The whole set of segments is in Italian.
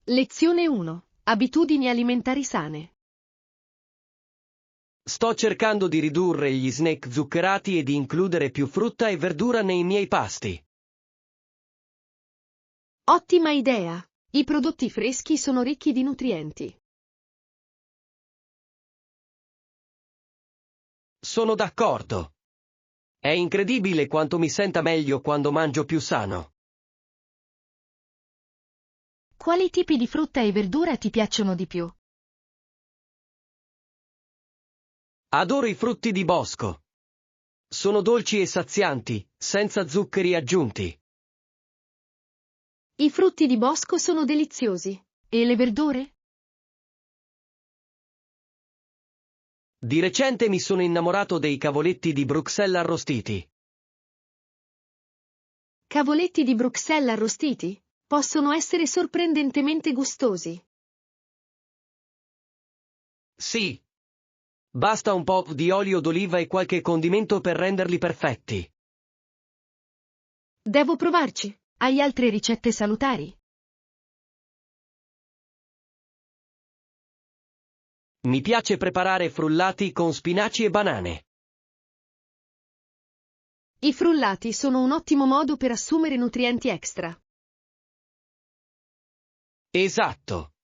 Lezione 1. Abitudini alimentari sane. Sto cercando di ridurre gli snack zuccherati e di includere più frutta e verdura nei miei pasti. Ottima idea! I prodotti freschi sono ricchi di nutrienti. Sono d'accordo. È incredibile quanto mi senta meglio quando mangio più sano. Quali tipi di frutta e verdura ti piacciono di più? Adoro i frutti di bosco. Sono dolci e sazianti, senza zuccheri aggiunti. I frutti di bosco sono deliziosi. E le verdure? Di recente mi sono innamorato dei cavoletti di Bruxelles arrostiti. Cavoletti di Bruxelles arrostiti? Possono essere sorprendentemente gustosi. Sì. Basta un po' di olio d'oliva e qualche condimento per renderli perfetti. Devo provarci. Hai altre ricette salutari? Mi piace preparare frullati con spinaci e banane. I frullati sono un ottimo modo per assumere nutrienti extra. Esatto.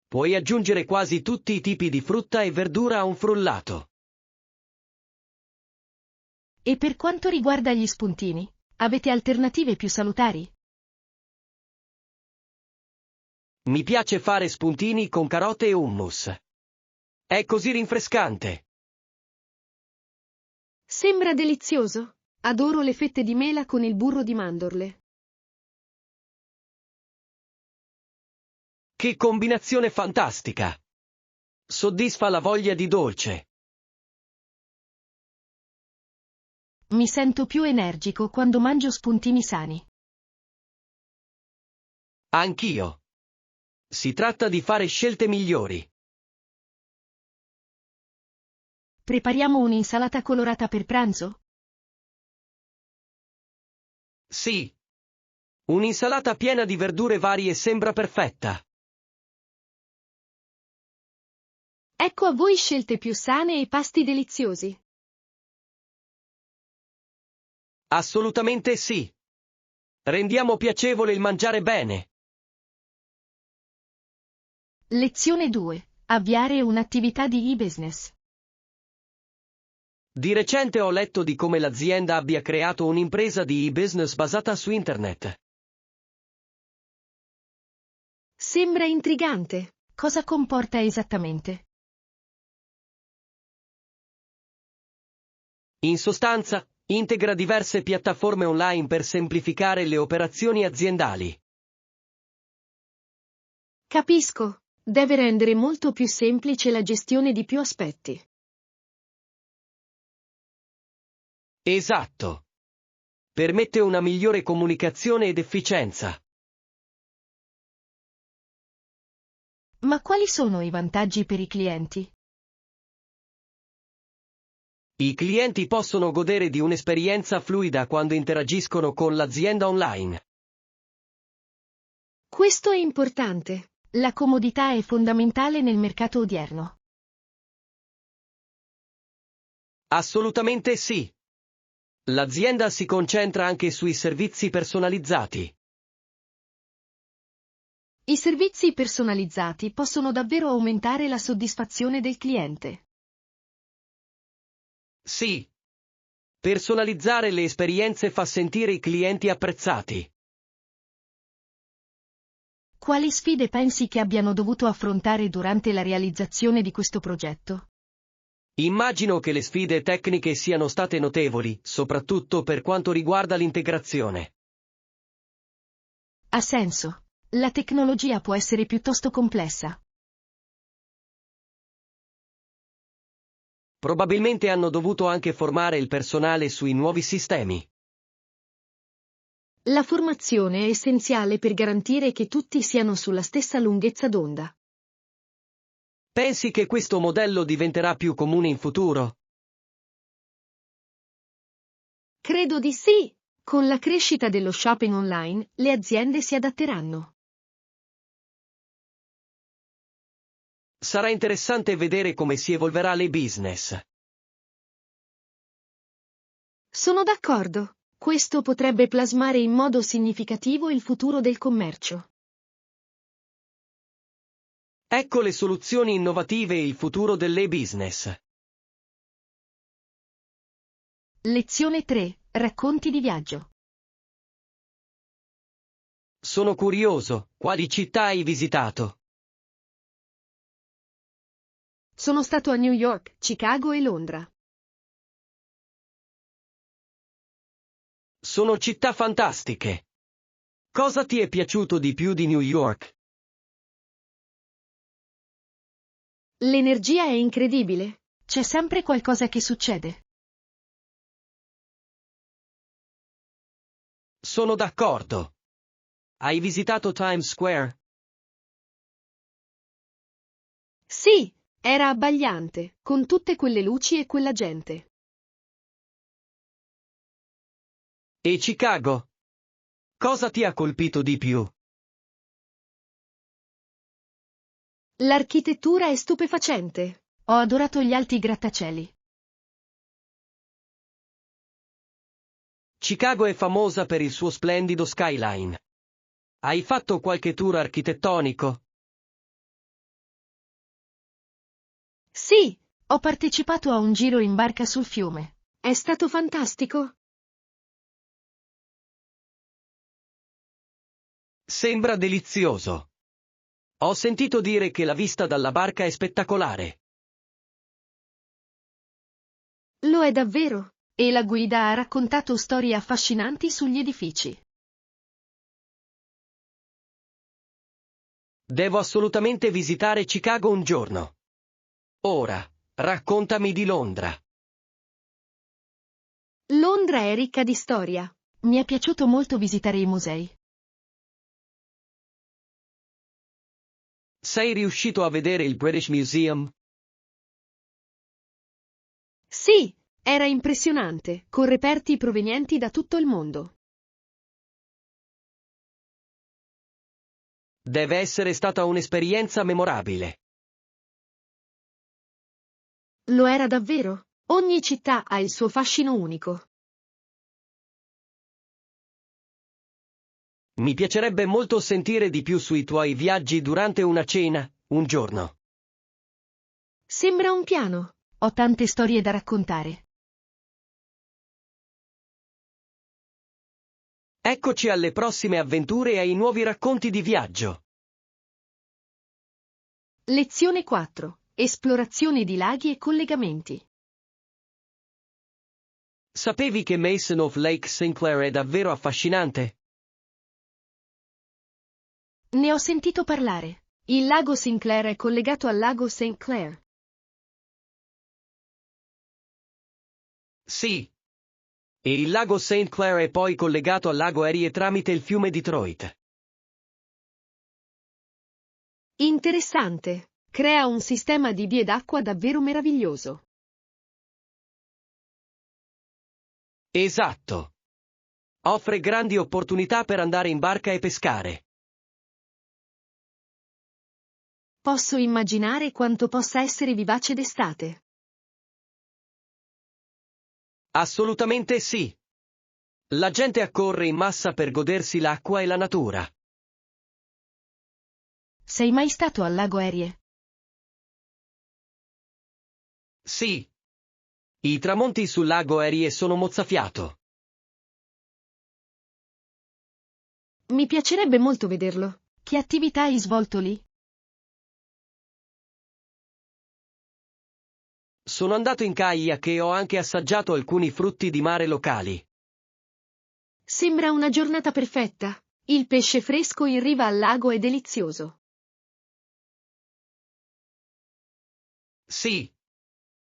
Puoi aggiungere quasi tutti i tipi di frutta e verdura a un frullato. E per quanto riguarda gli spuntini, avete alternative più salutari? Mi piace fare spuntini con carote e hummus. È così rinfrescante. Sembra delizioso. Adoro le fette di mela con il burro di mandorle. Che combinazione fantastica! Soddisfa la voglia di dolce. Mi sento più energico quando mangio spuntini sani. Anch'io. Si tratta di fare scelte migliori. Prepariamo un'insalata colorata per pranzo? Sì. Un'insalata piena di verdure varie sembra perfetta. Ecco a voi scelte più sane e pasti deliziosi. Assolutamente sì. Rendiamo piacevole il mangiare bene. Lezione 2. Avviare un'attività di e-business. Di recente ho letto di come l'azienda abbia creato un'impresa di e-business basata su internet. Sembra intrigante. Cosa comporta esattamente? In sostanza, integra diverse piattaforme online per semplificare le operazioni aziendali. Capisco. Deve rendere molto più semplice la gestione di più aspetti. Esatto. Permette una migliore comunicazione ed efficienza. Ma quali sono i vantaggi per i clienti? I clienti possono godere di un'esperienza fluida quando interagiscono con l'azienda online. Questo è importante. La comodità è fondamentale nel mercato odierno. Assolutamente sì. L'azienda si concentra anche sui servizi personalizzati. I servizi personalizzati possono davvero aumentare la soddisfazione del cliente. Sì. Personalizzare le esperienze fa sentire i clienti apprezzati. Quali sfide pensi che abbiano dovuto affrontare durante la realizzazione di questo progetto? Immagino che le sfide tecniche siano state notevoli, soprattutto per quanto riguarda l'integrazione. Ha senso. La tecnologia può essere piuttosto complessa. Probabilmente hanno dovuto anche formare il personale sui nuovi sistemi. La formazione è essenziale per garantire che tutti siano sulla stessa lunghezza d'onda. Pensi che questo modello diventerà più comune in futuro? Credo di sì. Con la crescita dello shopping online, le aziende si adatteranno. Sarà interessante vedere come si evolverà le business. Sono d'accordo. Questo potrebbe plasmare in modo significativo il futuro del commercio. Ecco le soluzioni innovative e il futuro delle business. Lezione 3. Racconti di viaggio. Sono curioso, quali città hai visitato? Sono stato a New York, Chicago e Londra. Sono città fantastiche. Cosa ti è piaciuto di più di New York? L'energia è incredibile. C'è sempre qualcosa che succede. Sono d'accordo. Hai visitato Times Square? Sì, era abbagliante, con tutte quelle luci e quella gente. E Chicago? Cosa ti ha colpito di più? L'architettura è stupefacente. Ho adorato gli alti grattacieli. Chicago è famosa per il suo splendido skyline. Hai fatto qualche tour architettonico? Sì, ho partecipato a un giro in barca sul fiume. È stato fantastico. Sembra delizioso. Ho sentito dire che la vista dalla barca è spettacolare. Lo è davvero. E la guida ha raccontato storie affascinanti sugli edifici. Devo assolutamente visitare Chicago un giorno. Ora, raccontami di Londra. Londra è ricca di storia. Mi è piaciuto molto visitare i musei. Sei riuscito a vedere il British Museum? Sì, era impressionante, con reperti provenienti da tutto il mondo. Deve essere stata un'esperienza memorabile. Lo era davvero. Ogni città ha il suo fascino unico. Mi piacerebbe molto sentire di più sui tuoi viaggi durante una cena, un giorno. Sembra un piano. Ho tante storie da raccontare. Eccoci alle prossime avventure e ai nuovi racconti di viaggio. Lezione 4. Esplorazione di laghi e collegamenti. Sapevi che Mason of Lake Sinclair è davvero affascinante? Ne ho sentito parlare. Il lago Sinclair è collegato al lago St. Clair. Sì. E il lago St. Clair è poi collegato al lago Erie tramite il fiume Detroit. Interessante. Crea un sistema di vie d'acqua davvero meraviglioso. Esatto. Offre grandi opportunità per andare in barca e pescare. Posso immaginare quanto possa essere vivace d'estate. Assolutamente sì. La gente accorre in massa per godersi l'acqua e la natura. Sei mai stato al lago Erie? Sì. I tramonti sul lago Erie sono mozzafiato. Mi piacerebbe molto vederlo. Che attività hai svolto lì? Sono andato in kayak e ho anche assaggiato alcuni frutti di mare locali. Sembra una giornata perfetta. Il pesce fresco in riva al lago è delizioso. Sì.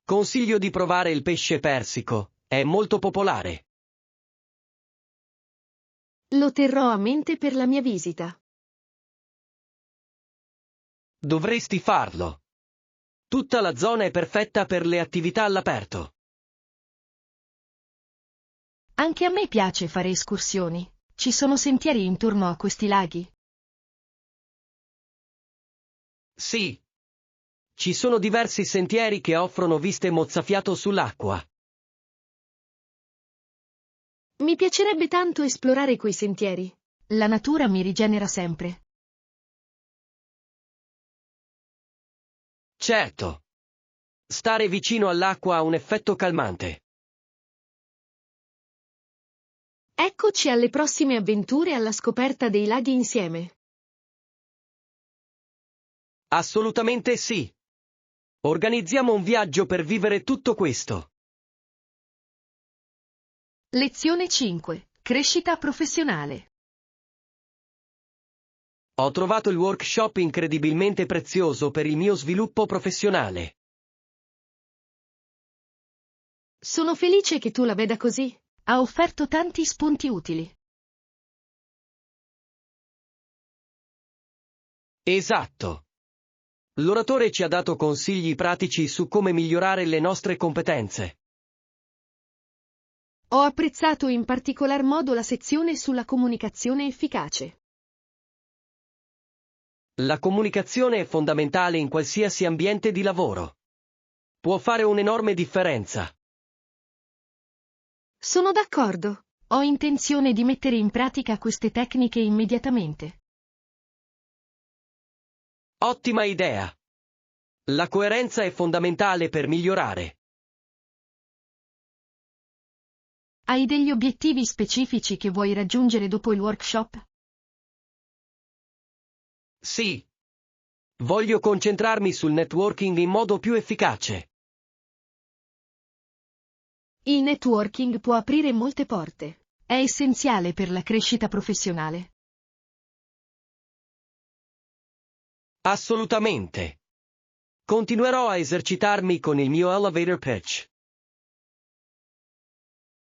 Consiglio di provare il pesce persico, è molto popolare. Lo terrò a mente per la mia visita. Dovresti farlo. Tutta la zona è perfetta per le attività all'aperto. Anche a me piace fare escursioni. Ci sono sentieri intorno a questi laghi? Sì. Ci sono diversi sentieri che offrono viste mozzafiato sull'acqua. Mi piacerebbe tanto esplorare quei sentieri. La natura mi rigenera sempre. Certo. Stare vicino all'acqua ha un effetto calmante. Eccoci alle prossime avventure alla scoperta dei laghi insieme. Assolutamente sì. Organizziamo un viaggio per vivere tutto questo. Lezione 5. Crescita professionale. Ho trovato il workshop incredibilmente prezioso per il mio sviluppo professionale. Sono felice che tu la veda così. Ha offerto tanti spunti utili. Esatto. L'oratore ci ha dato consigli pratici su come migliorare le nostre competenze. Ho apprezzato in particolar modo la sezione sulla comunicazione efficace. La comunicazione è fondamentale in qualsiasi ambiente di lavoro. Può fare un'enorme differenza. Sono d'accordo. Ho intenzione di mettere in pratica queste tecniche immediatamente. Ottima idea. La coerenza è fondamentale per migliorare. Hai degli obiettivi specifici che vuoi raggiungere dopo il workshop? Sì. Voglio concentrarmi sul networking in modo più efficace. Il networking può aprire molte porte. È essenziale per la crescita professionale. Assolutamente. Continuerò a esercitarmi con il mio elevator pitch.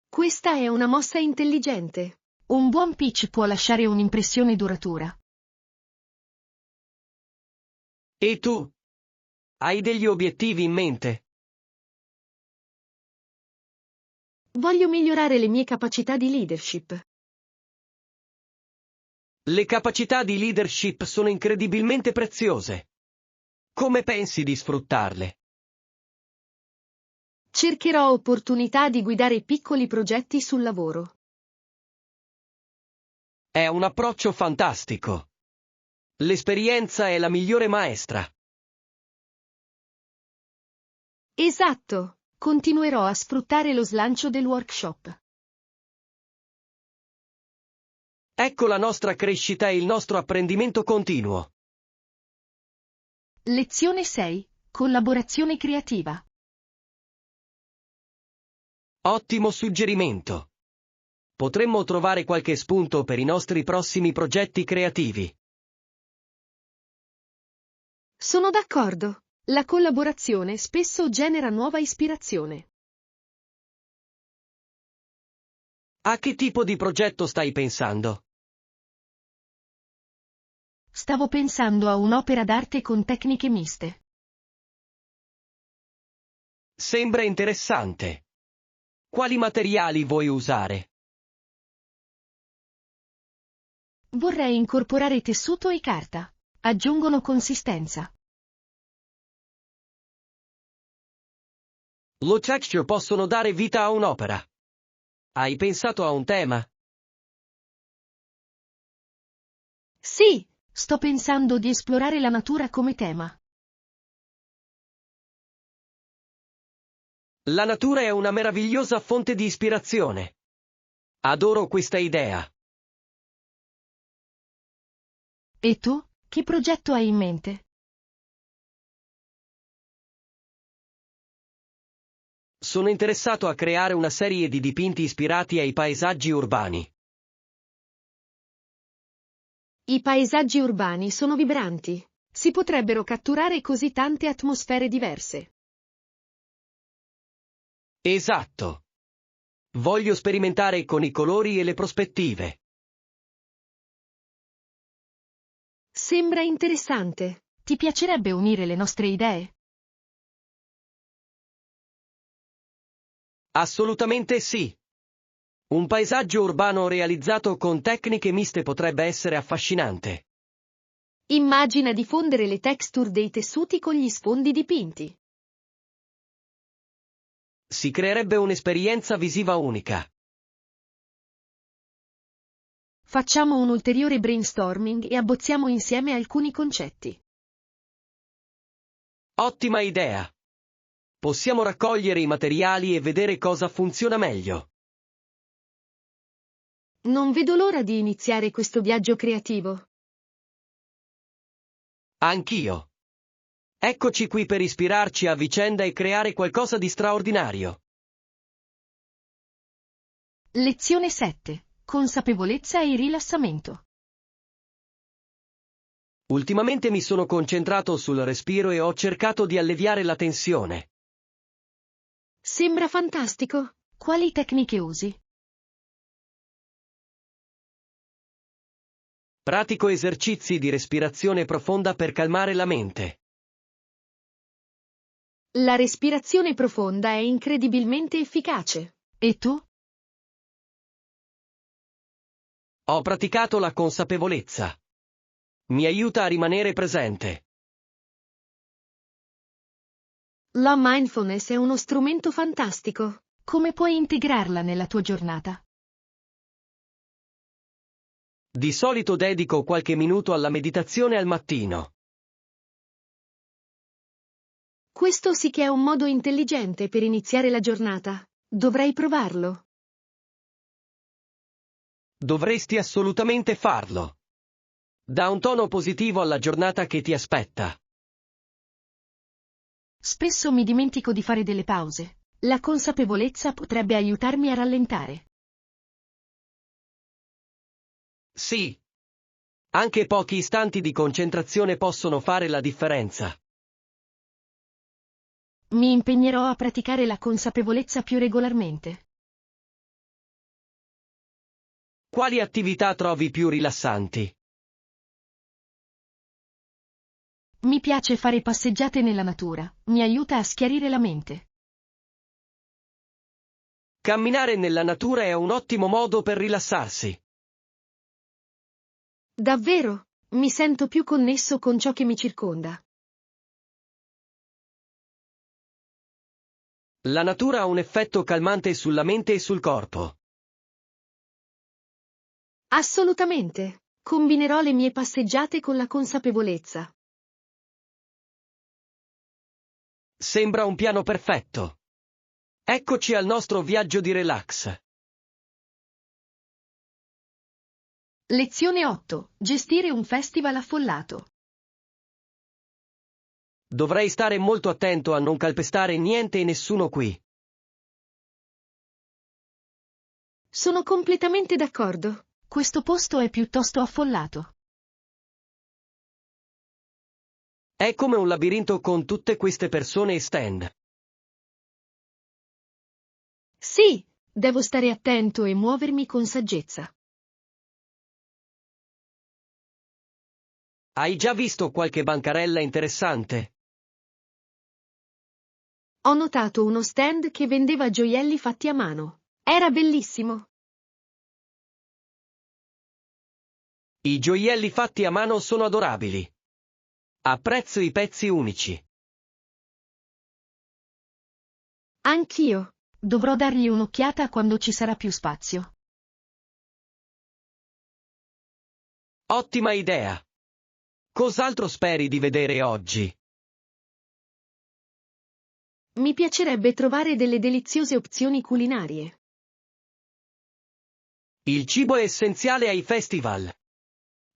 Questa è una mossa intelligente. Un buon pitch può lasciare un'impressione duratura. E tu? Hai degli obiettivi in mente? Voglio migliorare le mie capacità di leadership. Le capacità di leadership sono incredibilmente preziose. Come pensi di sfruttarle? Cercherò opportunità di guidare piccoli progetti sul lavoro. È un approccio fantastico. L'esperienza è la migliore maestra. Esatto. Continuerò a sfruttare lo slancio del workshop. Ecco la nostra crescita e il nostro apprendimento continuo. Lezione 6. Collaborazione creativa. Ottimo suggerimento. Potremmo trovare qualche spunto per i nostri prossimi progetti creativi. Sono d'accordo. La collaborazione spesso genera nuova ispirazione. A che tipo di progetto stai pensando? Stavo pensando a un'opera d'arte con tecniche miste. Sembra interessante. Quali materiali vuoi usare? Vorrei incorporare tessuto e carta. Aggiungono consistenza. Lo texture possono dare vita a un'opera. Hai pensato a un tema? Sì, sto pensando di esplorare la natura come tema. La natura è una meravigliosa fonte di ispirazione. Adoro questa idea. E tu, che progetto hai in mente? Sono interessato a creare una serie di dipinti ispirati ai paesaggi urbani. I paesaggi urbani sono vibranti. Si potrebbero catturare così tante atmosfere diverse. Esatto. Voglio sperimentare con i colori e le prospettive. Sembra interessante. Ti piacerebbe unire le nostre idee? Assolutamente sì. Un paesaggio urbano realizzato con tecniche miste potrebbe essere affascinante. Immagina di fondere le texture dei tessuti con gli sfondi dipinti. Si creerebbe un'esperienza visiva unica. Facciamo un ulteriore brainstorming e abbozziamo insieme alcuni concetti. Ottima idea! Possiamo raccogliere i materiali e vedere cosa funziona meglio. Non vedo l'ora di iniziare questo viaggio creativo. Anch'io. Eccoci qui per ispirarci a vicenda e creare qualcosa di straordinario. Lezione 7. Consapevolezza e rilassamento. Ultimamente mi sono concentrato sul respiro e ho cercato di alleviare la tensione. Sembra fantastico. Quali tecniche usi? Pratico esercizi di respirazione profonda per calmare la mente. La respirazione profonda è incredibilmente efficace. E tu? Ho praticato la consapevolezza. Mi aiuta a rimanere presente. La mindfulness è uno strumento fantastico. Come puoi integrarla nella tua giornata? Di solito dedico qualche minuto alla meditazione al mattino. Questo sì che è un modo intelligente per iniziare la giornata. Dovrei provarlo. Dovresti assolutamente farlo. Dà un tono positivo alla giornata che ti aspetta. Spesso mi dimentico di fare delle pause. La consapevolezza potrebbe aiutarmi a rallentare. Sì. Anche pochi istanti di concentrazione possono fare la differenza. Mi impegnerò a praticare la consapevolezza più regolarmente. Quali attività trovi più rilassanti? Mi piace fare passeggiate nella natura, mi aiuta a schiarire la mente. Camminare nella natura è un ottimo modo per rilassarsi. Davvero, mi sento più connesso con ciò che mi circonda. La natura ha un effetto calmante sulla mente e sul corpo. Assolutamente. Combinerò le mie passeggiate con la consapevolezza. Sembra un piano perfetto. Eccoci al nostro viaggio di relax. Lezione 8. Gestire un festival affollato. Dovrei stare molto attento a non calpestare niente e nessuno qui. Sono completamente d'accordo. Questo posto è piuttosto affollato. È come un labirinto con tutte queste persone e stand. Sì, devo stare attento e muovermi con saggezza. Hai già visto qualche bancarella interessante? Ho notato uno stand che vendeva gioielli fatti a mano. Era bellissimo. I gioielli fatti a mano sono adorabili. Apprezzo i pezzi unici. Anch'io. Dovrò dargli un'occhiata quando ci sarà più spazio. Ottima idea. Cos'altro speri di vedere oggi? Mi piacerebbe trovare delle deliziose opzioni culinarie. Il cibo è essenziale ai festival.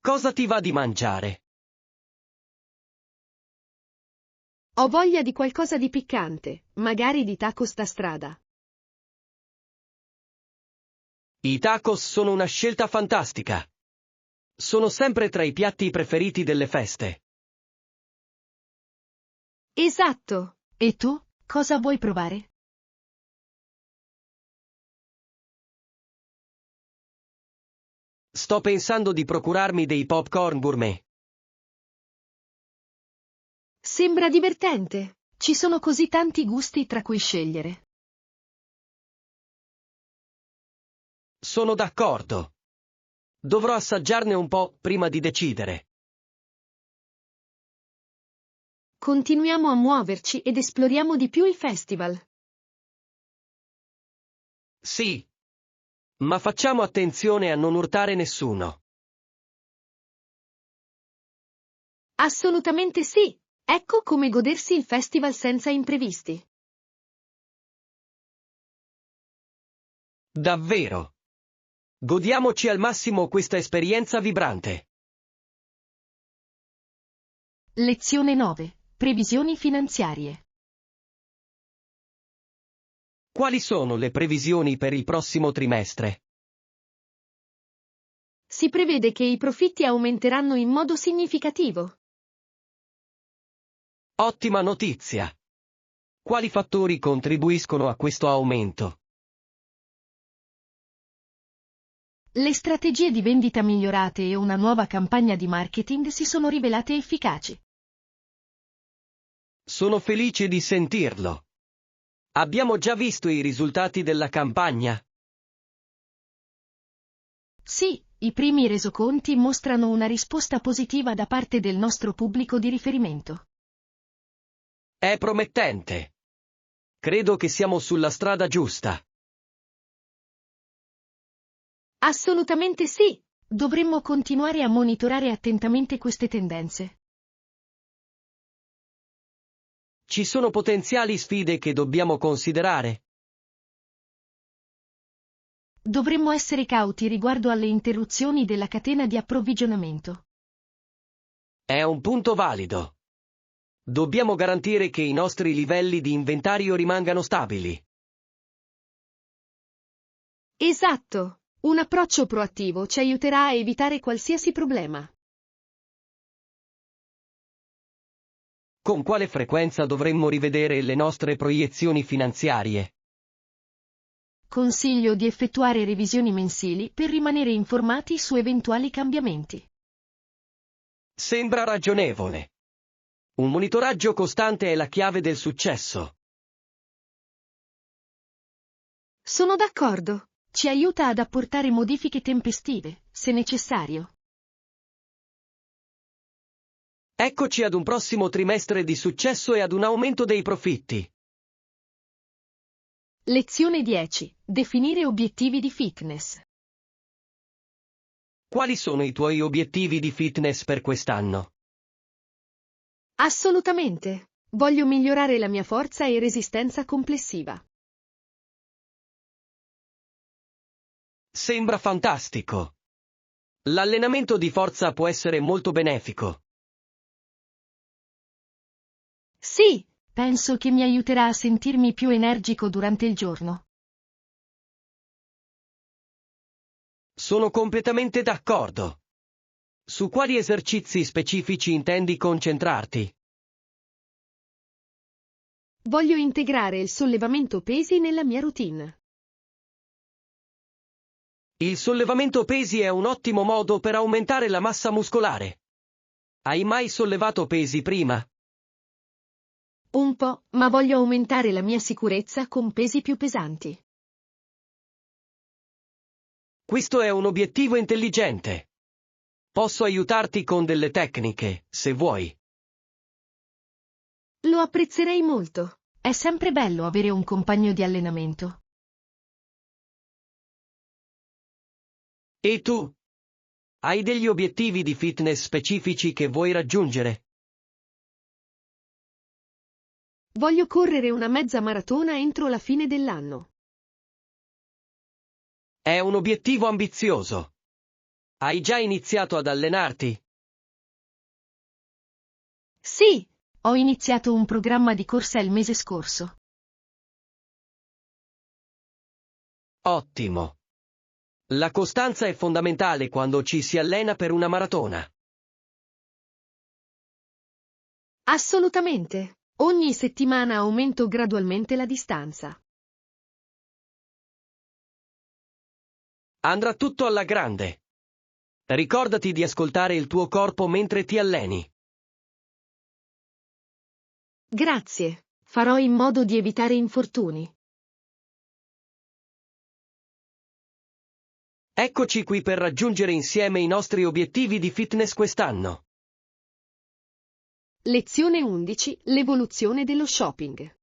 Cosa ti va di mangiare? Ho voglia di qualcosa di piccante, magari di tacos da strada. I tacos sono una scelta fantastica. Sono sempre tra i piatti preferiti delle feste. Esatto. E tu, cosa vuoi provare? Sto pensando di procurarmi dei popcorn gourmet. Sembra divertente. Ci sono così tanti gusti tra cui scegliere. Sono d'accordo. Dovrò assaggiarne un po' prima di decidere. Continuiamo a muoverci ed esploriamo di più il festival. Sì. Ma facciamo attenzione a non urtare nessuno. Assolutamente sì. Ecco come godersi il festival senza imprevisti. Davvero. Godiamoci al massimo questa esperienza vibrante. Lezione 9. Previsioni finanziarie. Quali sono le previsioni per il prossimo trimestre? Si prevede che i profitti aumenteranno in modo significativo. Ottima notizia. Quali fattori contribuiscono a questo aumento? Le strategie di vendita migliorate e una nuova campagna di marketing si sono rivelate efficaci. Sono felice di sentirlo. Abbiamo già visto i risultati della campagna? Sì, i primi resoconti mostrano una risposta positiva da parte del nostro pubblico di riferimento. È promettente. Credo che siamo sulla strada giusta. Assolutamente sì. Dovremmo continuare a monitorare attentamente queste tendenze. Ci sono potenziali sfide che dobbiamo considerare? Dovremmo essere cauti riguardo alle interruzioni della catena di approvvigionamento. È un punto valido. Dobbiamo garantire che i nostri livelli di inventario rimangano stabili. Esatto. Un approccio proattivo ci aiuterà a evitare qualsiasi problema. Con quale frequenza dovremmo rivedere le nostre proiezioni finanziarie? Consiglio di effettuare revisioni mensili per rimanere informati su eventuali cambiamenti. Sembra ragionevole. Un monitoraggio costante è la chiave del successo. Sono d'accordo. Ci aiuta ad apportare modifiche tempestive, se necessario. Eccoci ad un prossimo trimestre di successo e ad un aumento dei profitti. Lezione 10. Definire obiettivi di fitness. Quali sono i tuoi obiettivi di fitness per quest'anno? Assolutamente. Voglio migliorare la mia forza e resistenza complessiva. Sembra fantastico. L'allenamento di forza può essere molto benefico. Sì, penso che mi aiuterà a sentirmi più energico durante il giorno. Sono completamente d'accordo. Su quali esercizi specifici intendi concentrarti? Voglio integrare il sollevamento pesi nella mia routine. Il sollevamento pesi è un ottimo modo per aumentare la massa muscolare. Hai mai sollevato pesi prima? Un po', ma voglio aumentare la mia sicurezza con pesi più pesanti. Questo è un obiettivo intelligente. Posso aiutarti con delle tecniche, se vuoi. Lo apprezzerei molto. È sempre bello avere un compagno di allenamento. E tu? Hai degli obiettivi di fitness specifici che vuoi raggiungere? Voglio correre una mezza maratona entro la fine dell'anno. È un obiettivo ambizioso. Hai già iniziato ad allenarti? Sì, ho iniziato un programma di corsa il mese scorso. Ottimo. La costanza è fondamentale quando ci si allena per una maratona. Assolutamente. Ogni settimana aumento gradualmente la distanza. Andrà tutto alla grande. Ricordati di ascoltare il tuo corpo mentre ti alleni. Grazie. Farò in modo di evitare infortuni. Eccoci qui per raggiungere insieme i nostri obiettivi di fitness quest'anno. Lezione 11. L'evoluzione dello shopping.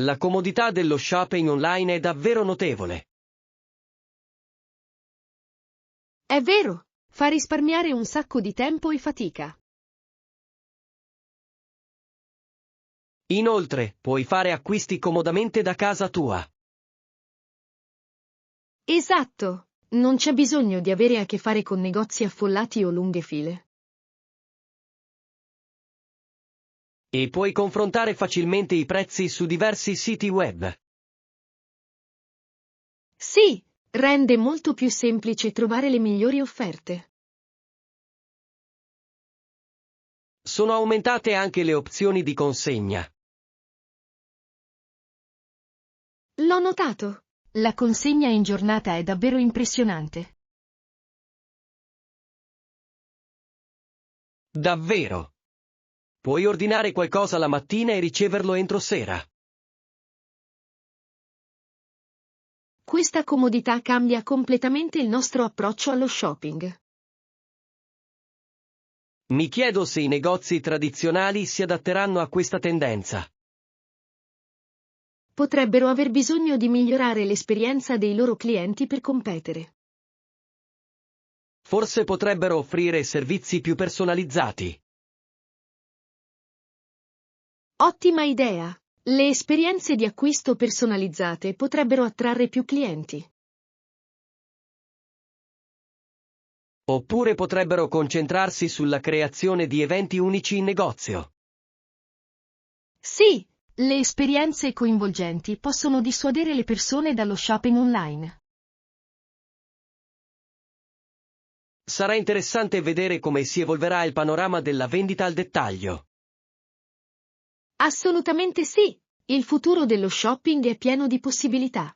La comodità dello shopping online è davvero notevole. È vero, fa risparmiare un sacco di tempo e fatica. Inoltre, puoi fare acquisti comodamente da casa tua. Esatto, non c'è bisogno di avere a che fare con negozi affollati o lunghe file. E puoi confrontare facilmente i prezzi su diversi siti web. Sì, rende molto più semplice trovare le migliori offerte. Sono aumentate anche le opzioni di consegna. L'ho notato. La consegna in giornata è davvero impressionante. Davvero. Puoi ordinare qualcosa la mattina e riceverlo entro sera. Questa comodità cambia completamente il nostro approccio allo shopping. Mi chiedo se i negozi tradizionali si adatteranno a questa tendenza. Potrebbero aver bisogno di migliorare l'esperienza dei loro clienti per competere. Forse potrebbero offrire servizi più personalizzati. Ottima idea! Le esperienze di acquisto personalizzate potrebbero attrarre più clienti. Oppure potrebbero concentrarsi sulla creazione di eventi unici in negozio. Sì, le esperienze coinvolgenti possono dissuadere le persone dallo shopping online. Sarà interessante vedere come si evolverà il panorama della vendita al dettaglio. Assolutamente sì! Il futuro dello shopping è pieno di possibilità.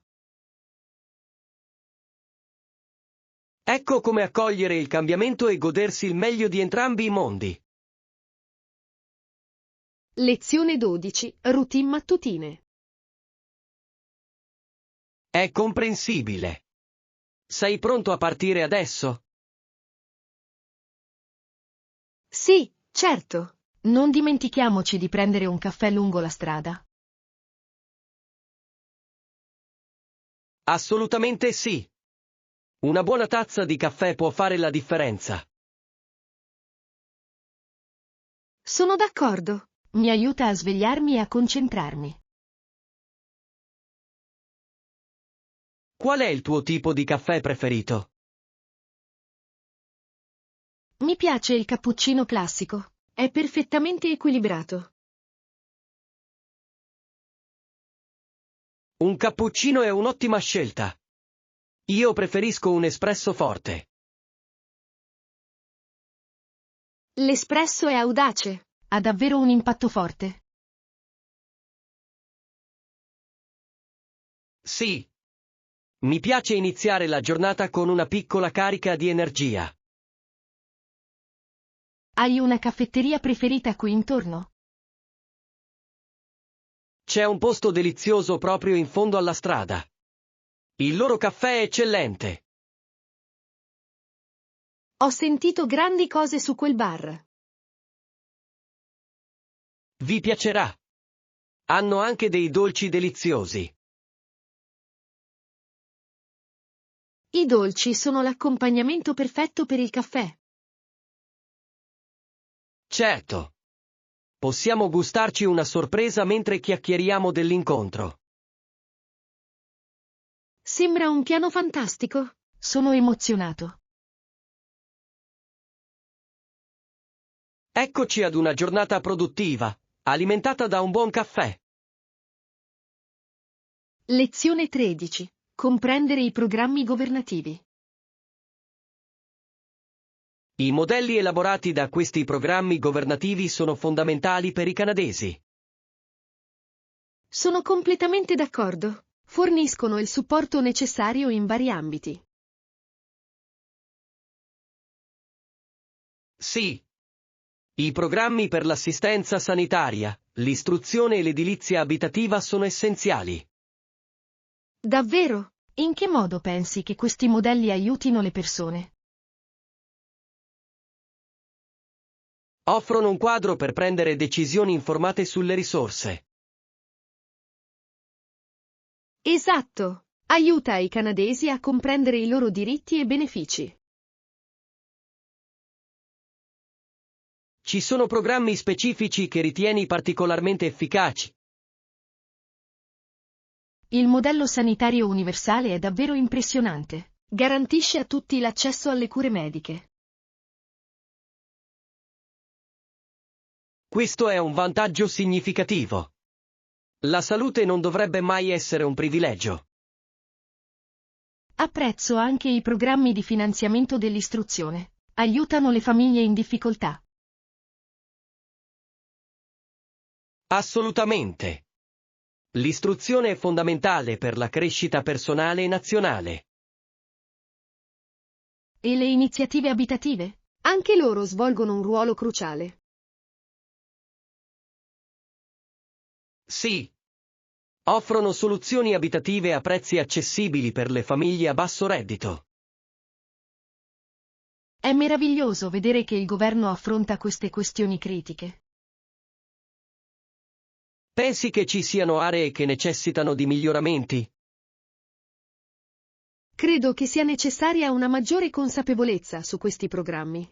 Ecco come accogliere il cambiamento e godersi il meglio di entrambi i mondi. Lezione 12. Routine mattutine. È comprensibile. Sei pronto a partire adesso? Sì, certo. Non dimentichiamoci di prendere un caffè lungo la strada. Assolutamente sì. Una buona tazza di caffè può fare la differenza. Sono d'accordo. Mi aiuta a svegliarmi e a concentrarmi. Qual è il tuo tipo di caffè preferito? Mi piace il cappuccino classico. È perfettamente equilibrato. Un cappuccino è un'ottima scelta. Io preferisco un espresso forte. L'espresso è audace. Ha davvero un impatto forte. Sì. Mi piace iniziare la giornata con una piccola carica di energia. Hai una caffetteria preferita qui intorno? C'è un posto delizioso proprio in fondo alla strada. Il loro caffè è eccellente. Ho sentito grandi cose su quel bar. Vi piacerà. Hanno anche dei dolci deliziosi. I dolci sono l'accompagnamento perfetto per il caffè. Certo. Possiamo gustarci una sorpresa mentre chiacchieriamo dell'incontro. Sembra un piano fantastico. Sono emozionato. Eccoci ad una giornata produttiva, alimentata da un buon caffè. Lezione 13. Comprendere i programmi governativi. I modelli elaborati da questi programmi governativi sono fondamentali per i canadesi. Sono completamente d'accordo. Forniscono il supporto necessario in vari ambiti. Sì. I programmi per l'assistenza sanitaria, l'istruzione e l'edilizia abitativa sono essenziali. Davvero? In che modo pensi che questi modelli aiutino le persone? Offrono un quadro per prendere decisioni informate sulle risorse. Esatto. Aiuta i canadesi a comprendere i loro diritti e benefici. Ci sono programmi specifici che ritieni particolarmente efficaci? Il modello sanitario universale è davvero impressionante. Garantisce a tutti l'accesso alle cure mediche. Questo è un vantaggio significativo. La salute non dovrebbe mai essere un privilegio. Apprezzo anche i programmi di finanziamento dell'istruzione. Aiutano le famiglie in difficoltà. Assolutamente. L'istruzione è fondamentale per la crescita personale e nazionale. E le iniziative abitative? Anche loro svolgono un ruolo cruciale. Sì. Offrono soluzioni abitative a prezzi accessibili per le famiglie a basso reddito. È meraviglioso vedere che il governo affronta queste questioni critiche. Pensi che ci siano aree che necessitano di miglioramenti? Credo che sia necessaria una maggiore consapevolezza su questi programmi.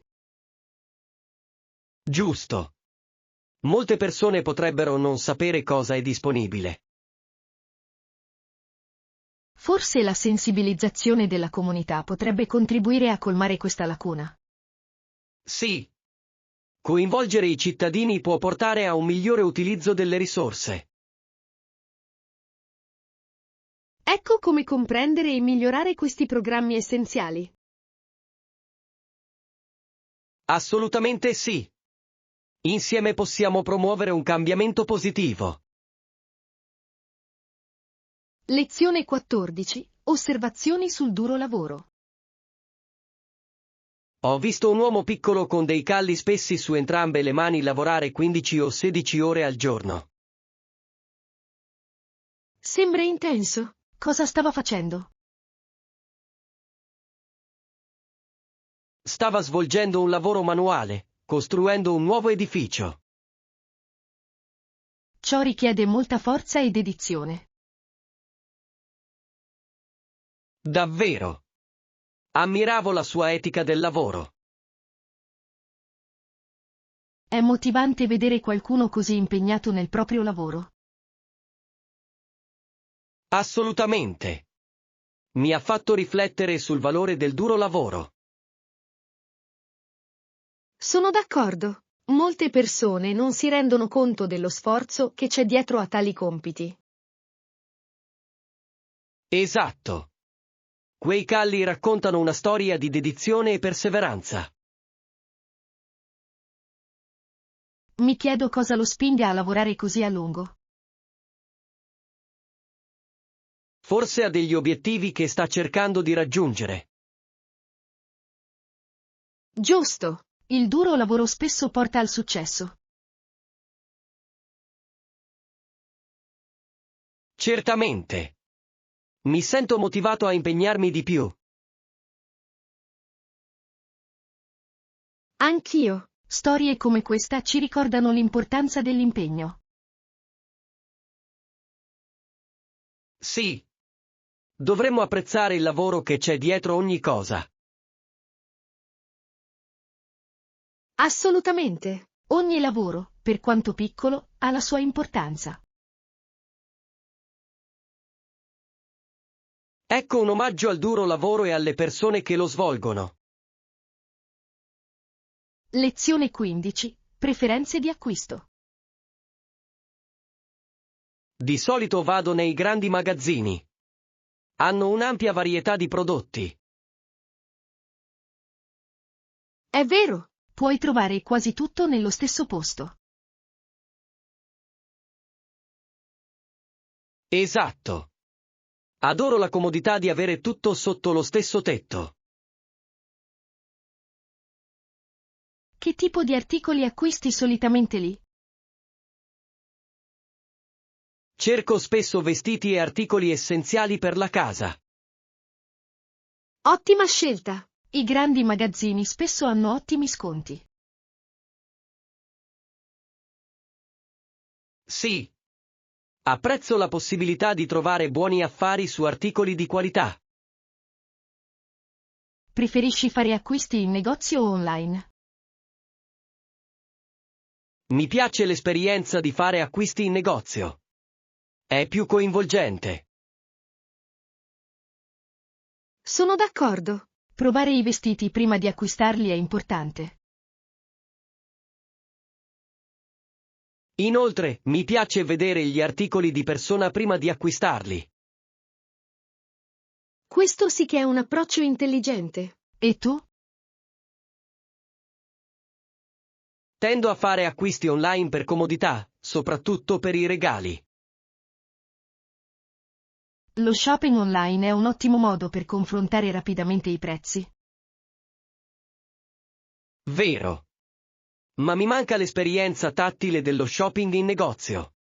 Giusto. Molte persone potrebbero non sapere cosa è disponibile. Forse la sensibilizzazione della comunità potrebbe contribuire a colmare questa lacuna. Sì. Coinvolgere i cittadini può portare a un migliore utilizzo delle risorse. Ecco come comprendere e migliorare questi programmi essenziali. Assolutamente sì. Insieme possiamo promuovere un cambiamento positivo. Lezione 14. Osservazioni sul duro lavoro. Ho visto un uomo piccolo con dei calli spessi su entrambe le mani lavorare 15 o 16 ore al giorno. Sembra intenso. Cosa stava facendo? Stava svolgendo un lavoro manuale, costruendo un nuovo edificio. Ciò richiede molta forza e dedizione. Davvero. Ammiravo la sua etica del lavoro. È motivante vedere qualcuno così impegnato nel proprio lavoro. Assolutamente. Mi ha fatto riflettere sul valore del duro lavoro. Sono d'accordo. Molte persone non si rendono conto dello sforzo che c'è dietro a tali compiti. Esatto. Quei calli raccontano una storia di dedizione e perseveranza. Mi chiedo cosa lo spinga a lavorare così a lungo. Forse ha degli obiettivi che sta cercando di raggiungere. Giusto. Il duro lavoro spesso porta al successo. Certamente. Mi sento motivato a impegnarmi di più. Anch'io. Storie come questa ci ricordano l'importanza dell'impegno. Sì. Dovremmo apprezzare il lavoro che c'è dietro ogni cosa. Assolutamente. Ogni lavoro, per quanto piccolo, ha la sua importanza. Ecco un omaggio al duro lavoro e alle persone che lo svolgono. Lezione 15. Preferenze di acquisto. Di solito vado nei grandi magazzini. Hanno un'ampia varietà di prodotti. È vero, puoi trovare quasi tutto nello stesso posto. Esatto. Adoro la comodità di avere tutto sotto lo stesso tetto. Che tipo di articoli acquisti solitamente lì? Cerco spesso vestiti e articoli essenziali per la casa. Ottima scelta! I grandi magazzini spesso hanno ottimi sconti. Sì. Apprezzo la possibilità di trovare buoni affari su articoli di qualità. Preferisci fare acquisti in negozio o online? Mi piace l'esperienza di fare acquisti in negozio. È più coinvolgente. Sono d'accordo. Provare i vestiti prima di acquistarli è importante. Inoltre, mi piace vedere gli articoli di persona prima di acquistarli. Questo sì che è un approccio intelligente. E tu? Tendo a fare acquisti online per comodità, soprattutto per i regali. Lo shopping online è un ottimo modo per confrontare rapidamente i prezzi. Vero. Ma mi manca l'esperienza tattile dello shopping in negozio.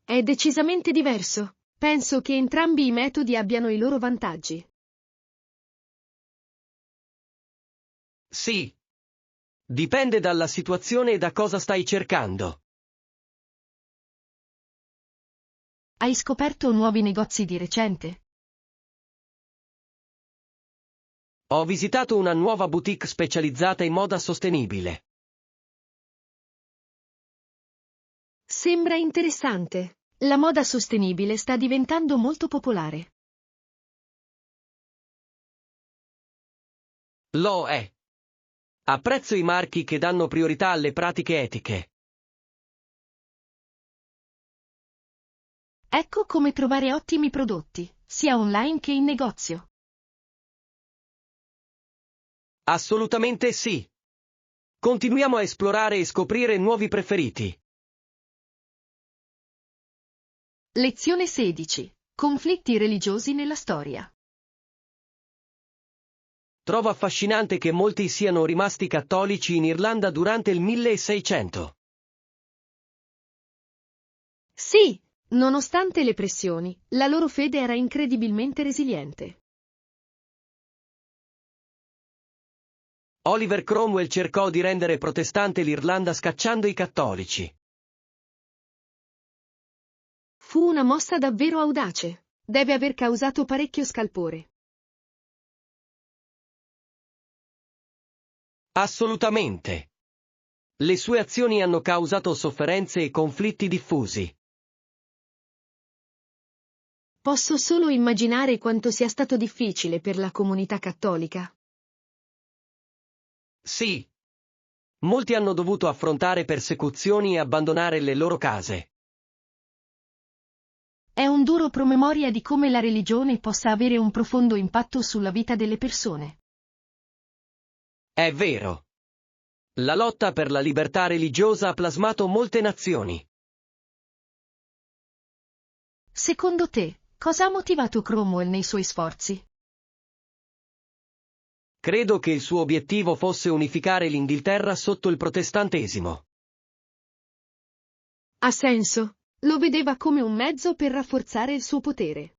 È decisamente diverso. Penso che entrambi i metodi abbiano i loro vantaggi. Sì. Dipende dalla situazione e da cosa stai cercando. Hai scoperto nuovi negozi di recente? Ho visitato una nuova boutique specializzata in moda sostenibile. Sembra interessante. La moda sostenibile sta diventando molto popolare. Lo è. Apprezzo i marchi che danno priorità alle pratiche etiche. Ecco come trovare ottimi prodotti, sia online che in negozio. Assolutamente sì. Continuiamo a esplorare e scoprire nuovi preferiti. Lezione 16. Conflitti religiosi nella storia. Trovo affascinante che molti siano rimasti cattolici in Irlanda durante il 1600. Sì, nonostante le pressioni, la loro fede era incredibilmente resiliente. Oliver Cromwell cercò di rendere protestante l'Irlanda scacciando i cattolici. Fu una mossa davvero audace. Deve aver causato parecchio scalpore. Assolutamente. Le sue azioni hanno causato sofferenze e conflitti diffusi. Posso solo immaginare quanto sia stato difficile per la comunità cattolica. Sì. Molti hanno dovuto affrontare persecuzioni e abbandonare le loro case. È un duro promemoria di come la religione possa avere un profondo impatto sulla vita delle persone. È vero. La lotta per la libertà religiosa ha plasmato molte nazioni. Secondo te, cosa ha motivato Cromwell nei suoi sforzi? Credo che il suo obiettivo fosse unificare l'Inghilterra sotto il protestantesimo. Ha senso. Lo vedeva come un mezzo per rafforzare il suo potere.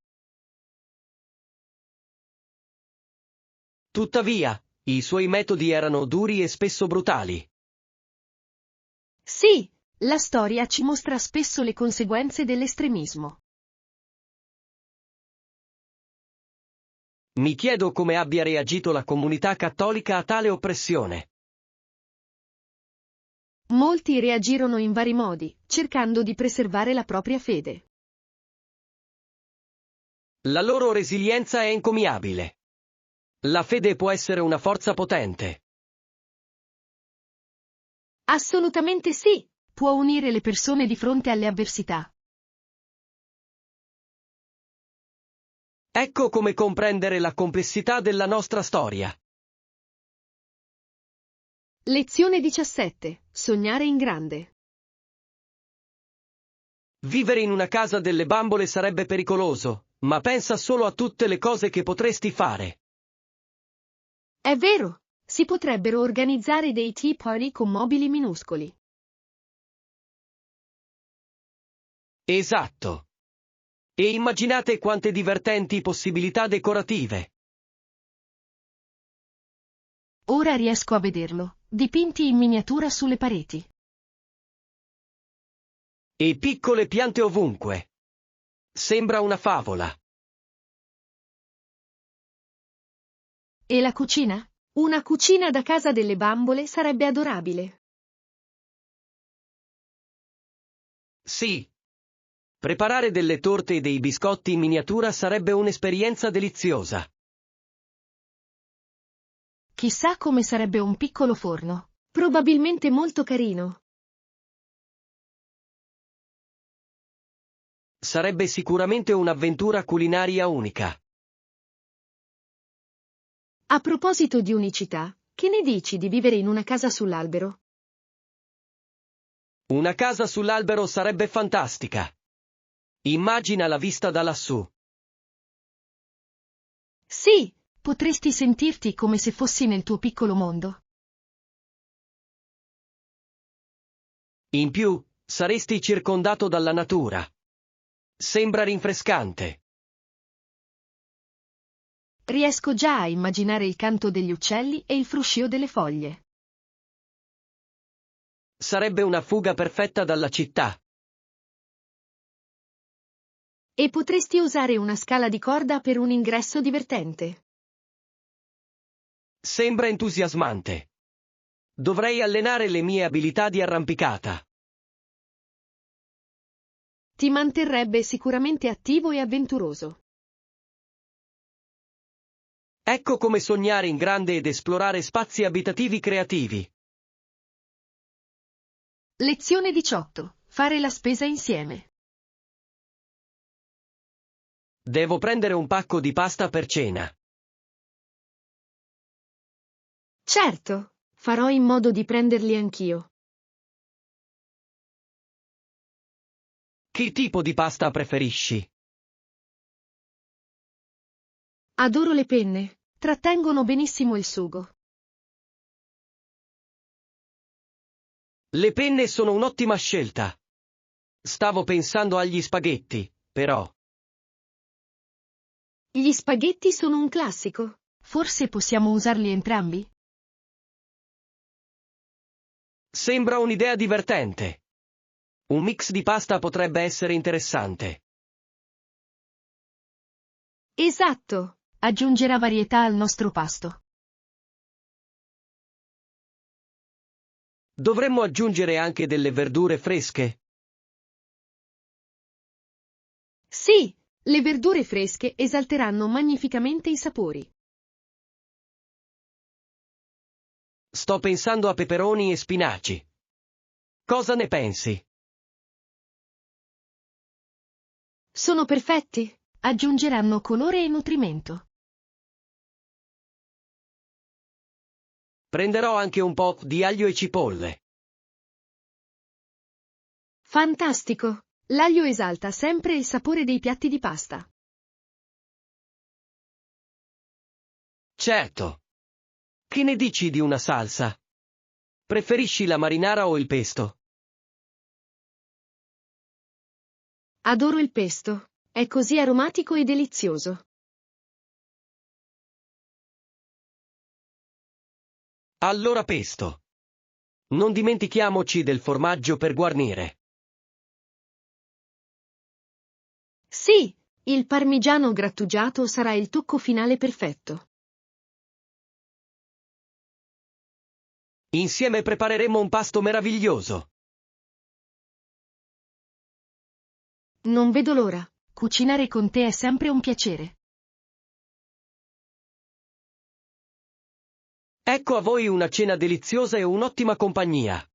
Tuttavia, i suoi metodi erano duri e spesso brutali. Sì, la storia ci mostra spesso le conseguenze dell'estremismo. Mi chiedo come abbia reagito la comunità cattolica a tale oppressione. Molti reagirono in vari modi, cercando di preservare la propria fede. La loro resilienza è encomiabile. La fede può essere una forza potente. Assolutamente sì, può unire le persone di fronte alle avversità. Ecco come comprendere la complessità della nostra storia. Lezione 17. Sognare in grande. Vivere in una casa delle bambole sarebbe pericoloso, ma pensa solo a tutte le cose che potresti fare. È vero, si potrebbero organizzare dei tea party con mobili minuscoli. Esatto. E immaginate quante divertenti possibilità decorative. Ora riesco a vederlo, dipinti in miniatura sulle pareti. E piccole piante ovunque. Sembra una favola. E la cucina? Una cucina da casa delle bambole sarebbe adorabile. Sì. Preparare delle torte e dei biscotti in miniatura sarebbe un'esperienza deliziosa. Chissà come sarebbe un piccolo forno. Probabilmente molto carino. Sarebbe sicuramente un'avventura culinaria unica. A proposito di unicità, che ne dici di vivere in una casa sull'albero? Una casa sull'albero sarebbe fantastica. Immagina la vista da lassù. Sì, potresti sentirti come se fossi nel tuo piccolo mondo. In più, saresti circondato dalla natura. Sembra rinfrescante. Riesco già a immaginare il canto degli uccelli e il fruscio delle foglie. Sarebbe una fuga perfetta dalla città. E potresti usare una scala di corda per un ingresso divertente. Sembra entusiasmante. Dovrei allenare le mie abilità di arrampicata. Ti manterrebbe sicuramente attivo e avventuroso. Ecco come sognare in grande ed esplorare spazi abitativi creativi. Lezione 18. Fare la spesa insieme. Devo prendere un pacco di pasta per cena. Certo, farò in modo di prenderli anch'io. Che tipo di pasta preferisci? Adoro le penne, trattengono benissimo il sugo. Le penne sono un'ottima scelta. Stavo pensando agli spaghetti, però. Gli spaghetti sono un classico. Forse possiamo usarli entrambi? Sembra un'idea divertente. Un mix di pasta potrebbe essere interessante. Esatto, aggiungerà varietà al nostro pasto. Dovremmo aggiungere anche delle verdure fresche. Sì, le verdure fresche esalteranno magnificamente i sapori. Sto pensando a peperoni e spinaci. Cosa ne pensi? Sono perfetti, aggiungeranno colore e nutrimento. Prenderò anche un po' di aglio e cipolle. Fantastico! L'aglio esalta sempre il sapore dei piatti di pasta. Certo. Che ne dici di una salsa? Preferisci la marinara o il pesto? Adoro il pesto, è così aromatico e delizioso. Allora pesto. Non dimentichiamoci del formaggio per guarnire. Sì, il parmigiano grattugiato sarà il tocco finale perfetto. Insieme prepareremo un pasto meraviglioso. Non vedo l'ora. Cucinare con te è sempre un piacere. Ecco a voi una cena deliziosa e un'ottima compagnia.